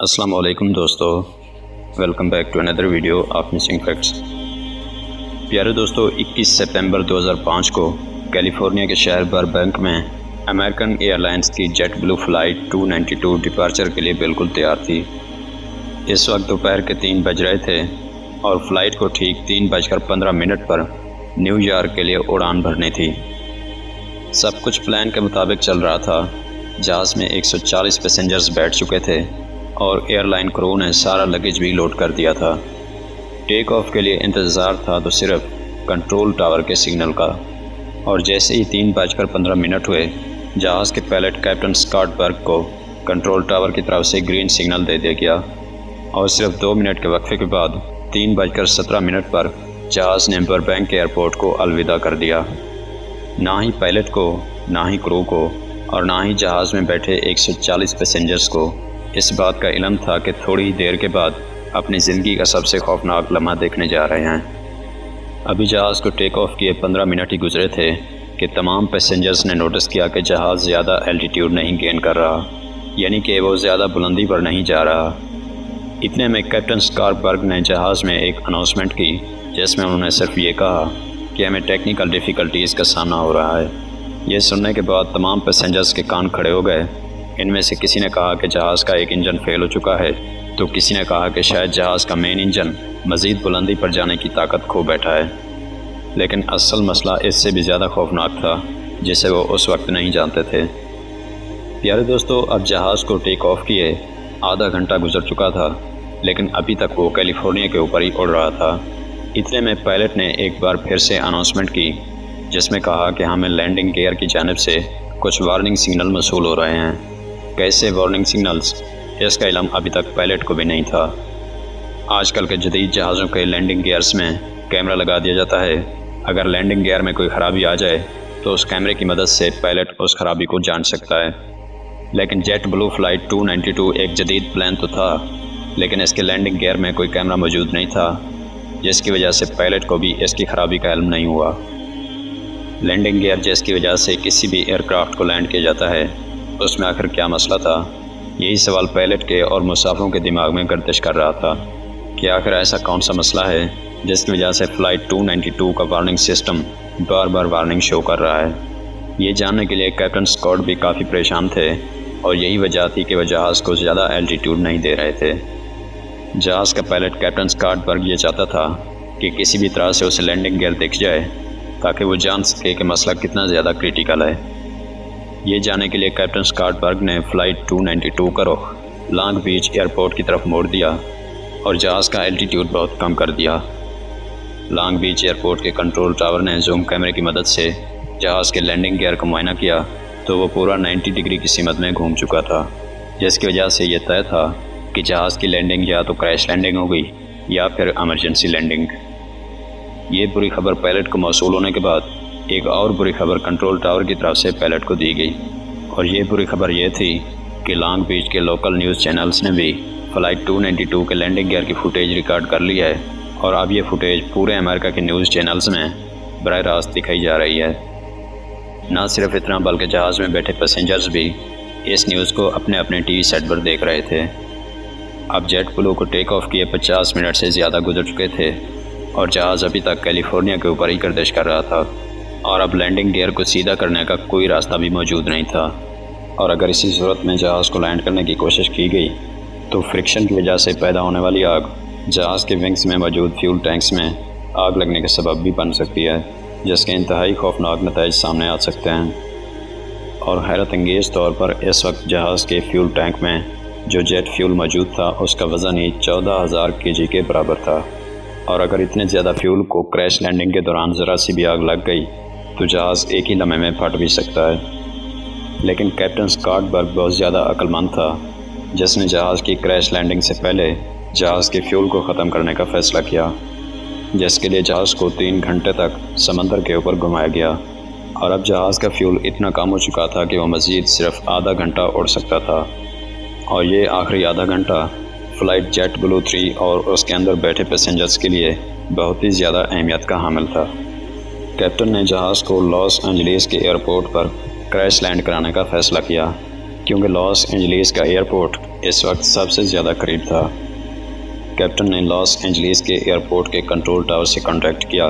अस्सलाम वालेकुम दोस्तों, welcome back to another video of missing facts. प्यारे दोस्तों, 21 सितंबर 2005 को कैलिफोर्निया के शहर बर्बैंक में अमेरिकन एयरलाइंस की जेट ब्लू फ़्लाइट 292 डिपार्चर के लिए बिल्कुल तैयार थी। इस वक्त दोपहर के 3 बज रहे थे और फ़्लाइट को ठीक 3:15 पर न्यूयॉर्क के लिए उड़ान भरनी थी। सब कुछ प्लान के मुताबिक चल रहा था। जहाज़ में 140 पैसेंजर्स बैठ चुके थे और एयरलाइन क्रू ने सारा लगेज भी लोड कर दिया था। टेक ऑफ के लिए इंतज़ार था तो सिर्फ कंट्रोल टावर के सिग्नल का, और जैसे ही 3:15 हुए, जहाज़ के पायलट कैप्टन स्कॉट बर्ग को कंट्रोल टावर की तरफ से ग्रीन सिग्नल दे दिया गया और सिर्फ 2 मिनट के वक्फे के बाद 3:17 पर जहाज़ ने बर्बैंक एयरपोर्ट को अलविदा कर दिया। ना ही पायलट को, ना ही क्रू को और ना ही जहाज़ में बैठे 140 पैसेंजर्स को इस बात का इल्म था कि थोड़ी ही देर के बाद अपनी ज़िंदगी का सबसे खौफनाक लम्हा देखने जा रहे हैं। अभी जहाज़ को टेक ऑफ किए 15 मिनट ही गुजरे थे कि तमाम पैसेंजर्स ने नोटिस किया कि जहाज़ ज़्यादा एल्टीट्यूड नहीं गेन कर रहा, यानी कि वो ज़्यादा बुलंदी पर नहीं जा रहा। इतने में कैप्टन स्कॉट बर्ग ने जहाज़ में एक अनाउंसमेंट की, जिसमें उन्होंने सिर्फ ये कहा कि हमें टेक्निकल डिफ़िकल्टीज़ का सामना हो रहा है। ये सुनने के बाद तमाम पैसेंजर्स के कान खड़े हो गए। इनमें से किसी ने कहा कि जहाज़ का एक इंजन फेल हो चुका है, तो किसी ने कहा कि शायद जहाज़ का मेन इंजन मज़ीद बुलंदी पर जाने की ताकत खो बैठा है। लेकिन असल मसला इससे भी ज़्यादा खौफनाक था, जिसे वो उस वक्त नहीं जानते थे। प्यारे दोस्तों, अब जहाज़ को टेक ऑफ किए आधा घंटा गुजर चुका था, लेकिन अभी तक वो कैलिफोर्निया के ऊपर ही उड़ रहा था। इतने में पायलट ने एक बार फिर से अनाउंसमेंट की, जिसमें कहा कि हमें लैंडिंग गियर की जानिब से कुछ वार्निंग सिग्नल मसूल हो रहे हैं। कैसे वार्निंग सिग्नल्स, इसका इल्म अभी तक पायलट को भी नहीं था। आजकल के जदीद जहाज़ों के लैंडिंग गियर्स में कैमरा लगा दिया जाता है। अगर लैंडिंग गियर में कोई ख़राबी आ जाए तो उस कैमरे की मदद से पायलट उस ख़राबी को जान सकता है। लेकिन जेट ब्लू फ़्लाइट 292 एक जदीद प्लान तो था, लेकिन इसके लैंडिंग गियर में कोई कैमरा मौजूद नहीं था, जिसकी वजह से पायलट को भी इसकी ख़राबी का इल्म नहीं हुआ। लैंडिंग गियर जिसकी वजह से किसी भी एयरक्राफ्ट को लैंड किया जाता है, उसमें आखिर क्या मसला था? यही सवाल पायलट के और मुसाफिरों के दिमाग में गर्दिश कर रहा था कि आखिर ऐसा कौन सा मसला है जिसकी वजह से फ़्लाइट 292 का वार्निंग सिस्टम बार बार वार्निंग शो कर रहा है। ये जानने के लिए कैप्टन स्कॉट भी काफ़ी परेशान थे, और यही वजह थी कि वह जहाज़ को ज़्यादा एल्टीट्यूड नहीं दे रहे थे। जहाज़ का पायलट कैप्टन स्कॉट बर्ग ये चाहता था कि किसी भी तरह से उसे लैंडिंग गियर दिख जाए, ताकि वो जान सके कि मसला कितना ज़्यादा क्रिटिकल है। ये जानने के लिए कैप्टन स्कॉट बर्ग ने फ़्लाइट 292 का रुख लॉन्ग बीच एयरपोर्ट की तरफ मोड़ दिया और जहाज़ का एल्टीट्यूड बहुत कम कर दिया। लॉन्ग बीच एयरपोर्ट के कंट्रोल टावर ने जूम कैमरे की मदद से जहाज़ के लैंडिंग गियर का मुआयना किया, तो वो पूरा 90 डिग्री की सीमत में घूम चुका था, जिसकी वजह से ये तय था कि जहाज़ की लैंडिंग या तो क्रैश लैंडिंग होगी या फिर एमरजेंसी लैंडिंग। ये बुरी खबर पायलट को मौसूल होने के बाद एक और बुरी खबर कंट्रोल टावर की तरफ से पायलट को दी गई, और ये बुरी खबर ये थी कि लॉन्ग बीच के लोकल न्यूज़ चैनल्स ने भी फ़्लाइट 292 के लैंडिंग गियर की फुटेज रिकॉर्ड कर ली है, और अब ये फुटेज पूरे अमेरिका के न्यूज़ चैनल्स में बराह रास्त दिखाई जा रही है। ना सिर्फ इतना, बल्कि जहाज़ में बैठे पैसेंजर्स भी इस न्यूज़ को अपने अपने टीवी सेट पर देख रहे थे। अब जेट ब्लू को टेक ऑफ किए 50 मिनट से ज़्यादा गुजर चुके थे और जहाज़ अभी तक कैलिफोर्निया के ऊपर ही गर्दिश कर रहा था, और अब लैंडिंग गियर को सीधा करने का कोई रास्ता भी मौजूद नहीं था। और अगर इसी सूरत में जहाज़ को लैंड करने की कोशिश की गई तो फ्रिक्शन की वजह से पैदा होने वाली आग जहाज़ के विंग्स में मौजूद फ्यूल टैंक्स में आग लगने का सबब भी बन सकती है, जिसके इंतहाई खौफनाक नतीजे सामने आ सकते हैं। और हैरत अंगेज़ तौर पर इस वक्त जहाज़ के फ्यूल टैंक में जो जेट फ्यूल मौजूद था, उसका वज़न ही 14,000 kg के बराबर था, और अगर इतने ज़्यादा फ्यूल को क्रैश लैंडिंग के दौरान ज़रा सी भी आग लग गई तो जहाज़ एक ही लम्हे में फट भी सकता है। लेकिन कैप्टन स्कॉट बर्ग बहुत ज़्यादा अक्लमंद था, जिसने जहाज़ की क्रैश लैंडिंग से पहले जहाज़ के फ्यूल को ख़त्म करने का फ़ैसला किया, जिसके लिए जहाज़ को 3 घंटे तक समंदर के ऊपर घुमाया गया, और अब जहाज़ का फ्यूल इतना कम हो चुका था कि वह मज़ीद सिर्फ आधा घंटा उड़ सकता था। और ये आखिरी आधा घंटा फ़्लाइट जेट ब्लू 3 और उसके अंदर बैठे पैसेंजर्स के लिए बहुत ही ज़्यादा अहमियत का हामिल था। कैप्टन ने जहाज़ को लॉस एंजलिस के एयरपोर्ट पर क्रैश लैंड कराने का फ़ैसला किया, क्योंकि लॉस एंजलिस का एयरपोर्ट इस वक्त सबसे ज़्यादा करीब था। कैप्टन ने लॉस एंजलिस के एयरपोर्ट के कंट्रोल टावर से कॉन्टैक्ट किया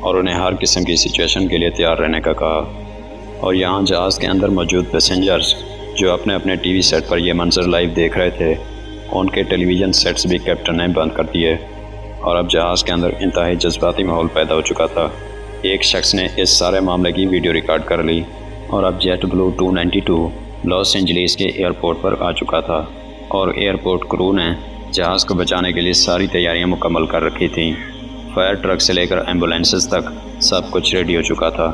और उन्हें हर किस्म की सिचुएशन के लिए तैयार रहने का कहा। और यहाँ जहाज़ के अंदर मौजूद पैसेंजर्स जो अपने अपने टीवी सेट पर यह मंजर लाइव देख रहे थे, उनके टेलीविज़न सेट्स भी कैप्टन ने बंद कर दिए और अब जहाज़ के अंदर इंतहाई जज्बाती माहौल पैदा हो चुका था। एक शख्स ने इस सारे मामले की वीडियो रिकॉर्ड कर ली और अब जेट ब्लू 292 लॉस एंजलिस के एयरपोर्ट पर आ चुका था और एयरपोर्ट क्रू ने जहाज़ को बचाने के लिए सारी तैयारियां मुकम्मल कर रखी थीं। फायर ट्रक से लेकर एम्बुलेंसेस तक सब कुछ रेडी हो चुका था।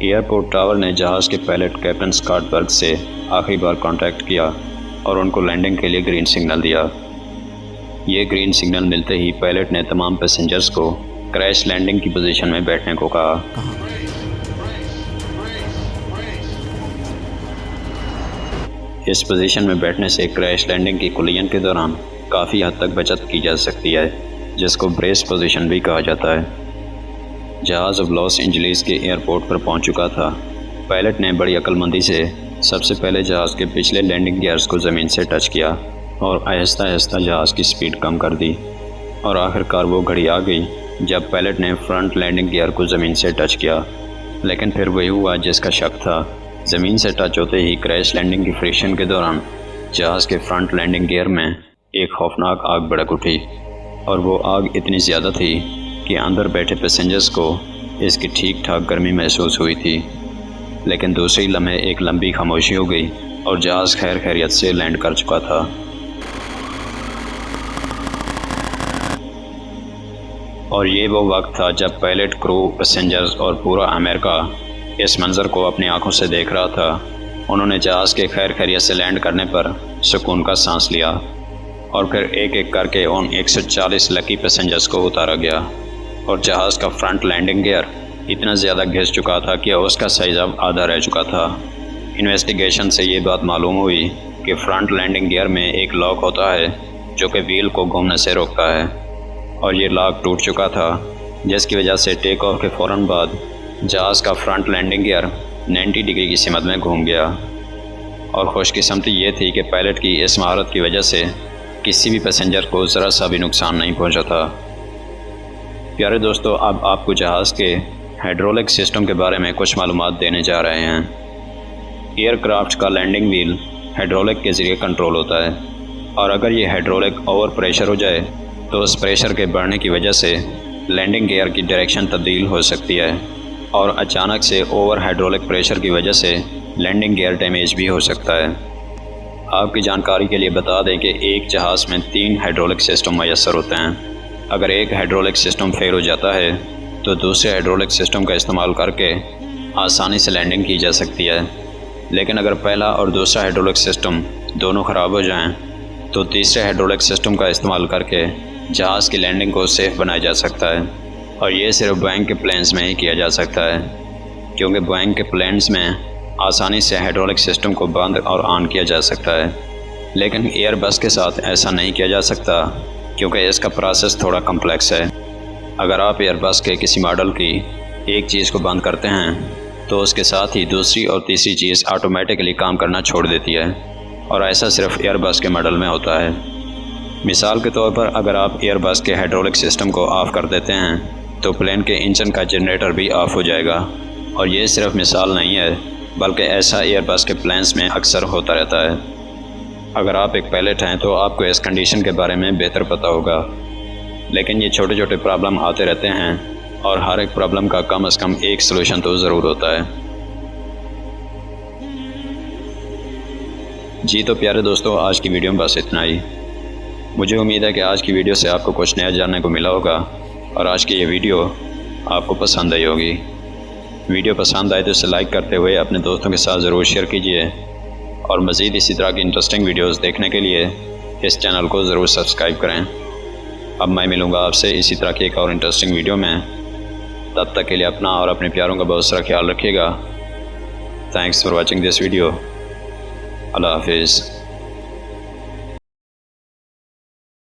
एयरपोर्ट टावर ने जहाज़ के पायलट कैप्टन स्कॉट बर्ग से आखिरी बार कांटेक्ट किया और उनको लैंडिंग के लिए ग्रीन सिग्नल दिया। ये ग्रीन सिग्नल मिलते ही पायलट ने तमाम पैसेंजर्स को क्रैश लैंडिंग की पोजीशन में बैठने को कहा। इस पोजीशन में बैठने से क्रैश लैंडिंग की कोलिजन के दौरान काफ़ी हद तक बचत की जा सकती है, जिसको ब्रेस पोजीशन भी कहा जाता है। जहाज़ अब लॉस एंजलिस के एयरपोर्ट पर पहुंच चुका था। पायलट ने बड़ी अक्लमंदी से सबसे पहले जहाज़ के पिछले लैंडिंग गियर्स को ज़मीन से टच किया और आहिस्ता आहिस्ता जहाज़ की स्पीड कम कर दी और आखिरकार वो घड़ी आ गई जब पायलट ने फ्रंट लैंडिंग गियर को ज़मीन से टच किया। लेकिन फिर वही हुआ जिसका शक था। ज़मीन से टच होते ही क्रैश लैंडिंग की फ्रिक्शन के दौरान जहाज़ के फ्रंट लैंडिंग गियर में एक खौफनाक आग भड़क उठी और वो आग इतनी ज़्यादा थी कि अंदर बैठे पैसेंजर्स को इसकी ठीक ठाक गर्मी महसूस हुई थी। लेकिन दूसरी लम्हे एक लंबी खामोशी हो गई और जहाज़ खैर खैरियत से लैंड कर चुका था। और ये वो वक्त था जब पायलट, क्रू, पैसेंजर्स और पूरा अमेरिका इस मंज़र को अपनी आंखों से देख रहा था। उन्होंने जहाज़ के खैर खैरियत से लैंड करने पर सुकून का सांस लिया और फिर एक एक करके उन 140 लकी पैसेंजर्स को उतारा गया और जहाज़ का फ्रंट लैंडिंग गियर इतना ज़्यादा घिस चुका था कि उसका साइज़ अब आधा रह चुका था। इन्वेस्टिगेशन से ये बात मालूम हुई कि फ्रंट लैंडिंग गियर में एक लॉक होता है जो कि व्हील को घूमने से रोकता है और ये लॉक टूट चुका था, जिसकी वजह से टेक ऑफ के फ़ौरन बाद जहाज़ का फ्रंट लैंडिंग गियर 90 डिग्री की सिमत में घूम गया। और खुशकिस्मती ये थी कि पायलट की इस महारत की वजह से किसी भी पैसेंजर को ज़रा सा भी नुकसान नहीं पहुंचा था। प्यारे दोस्तों, अब आपको जहाज़ के हाइड्रोलिक सिस्टम के बारे में कुछ मालूमात देने जा रहे हैं। एयरक्राफ्ट का लैंडिंग व्हील हाइड्रोलिक के ज़रिए कंट्रोल होता है और अगर ये हाइड्रोलिक ओवर प्रेशर हो जाए तो उस प्रेशर के बढ़ने की वजह से लैंडिंग गियर की डायरेक्शन तब्दील हो सकती है और अचानक से ओवर हाइड्रोलिक प्रेशर की वजह से लैंडिंग गियर डैमेज भी हो सकता है। आपकी जानकारी के लिए बता दें कि एक जहाज़ में 3 हाइड्रोलिक सिस्टम मैसर होते हैं। अगर एक हाइड्रोलिक सिस्टम फेल हो जाता है तो दूसरे हाइड्रोलिक सिस्टम का इस्तेमाल करके आसानी से लैंडिंग की जा सकती है। लेकिन अगर पहला और दूसरा हाइड्रोलिक सिस्टम दोनों ख़राब हो जाएं तो तीसरे हाइड्रोलिक सिस्टम का इस्तेमाल करके जहाज़ की लैंडिंग को सेफ़ बनाया जा सकता है और ये सिर्फ बोइंग के प्लेन्स में ही किया जा सकता है, क्योंकि बोइंग के प्लेन्स में आसानी से हाइड्रोलिक सिस्टम को बंद और ऑन किया जा सकता है। लेकिन एयरबस के साथ ऐसा नहीं किया जा सकता क्योंकि इसका प्रोसेस थोड़ा कम्प्लेक्स है। अगर आप एयरबस के किसी मॉडल की एक चीज़ को बंद करते हैं तो उसके साथ ही दूसरी और तीसरी चीज़ ऑटोमेटिकली काम करना छोड़ देती है और ऐसा सिर्फ एयरबस के मॉडल में होता है। मिसाल के तौर पर अगर आप एयरबस के हाइड्रोलिक सिस्टम को ऑफ़ कर देते हैं तो प्लेन के इंजन का जनरेटर भी ऑफ हो जाएगा। और ये सिर्फ मिसाल नहीं है, बल्कि ऐसा एयरबस के प्लेन्स में अक्सर होता रहता है। अगर आप एक पायलट हैं तो आपको इस कंडीशन के बारे में बेहतर पता होगा। लेकिन ये छोटे छोटे प्रॉब्लम आते रहते हैं और हर एक प्रॉब्लम का कम से कम एक सलूशन तो ज़रूर होता है। जी तो प्यारे दोस्तों, आज की वीडियो में बस इतना ही। मुझे उम्मीद है कि आज की वीडियो से आपको कुछ नया जानने को मिला होगा और आज की ये वीडियो आपको पसंद आई होगी। वीडियो पसंद आए तो इसे लाइक करते हुए अपने दोस्तों के साथ ज़रूर शेयर कीजिए और मज़ीद इसी तरह की इंटरेस्टिंग वीडियोस देखने के लिए इस चैनल को ज़रूर सब्सक्राइब करें। अब मैं मिलूँगा आपसे इसी तरह की एक और इंटरेस्टिंग वीडियो में। तब तक के लिए अपना और अपने प्यारों का बहुत सारा ख्याल रखिएगा। Thanks for watching this video. अल्लाह हाफिज़।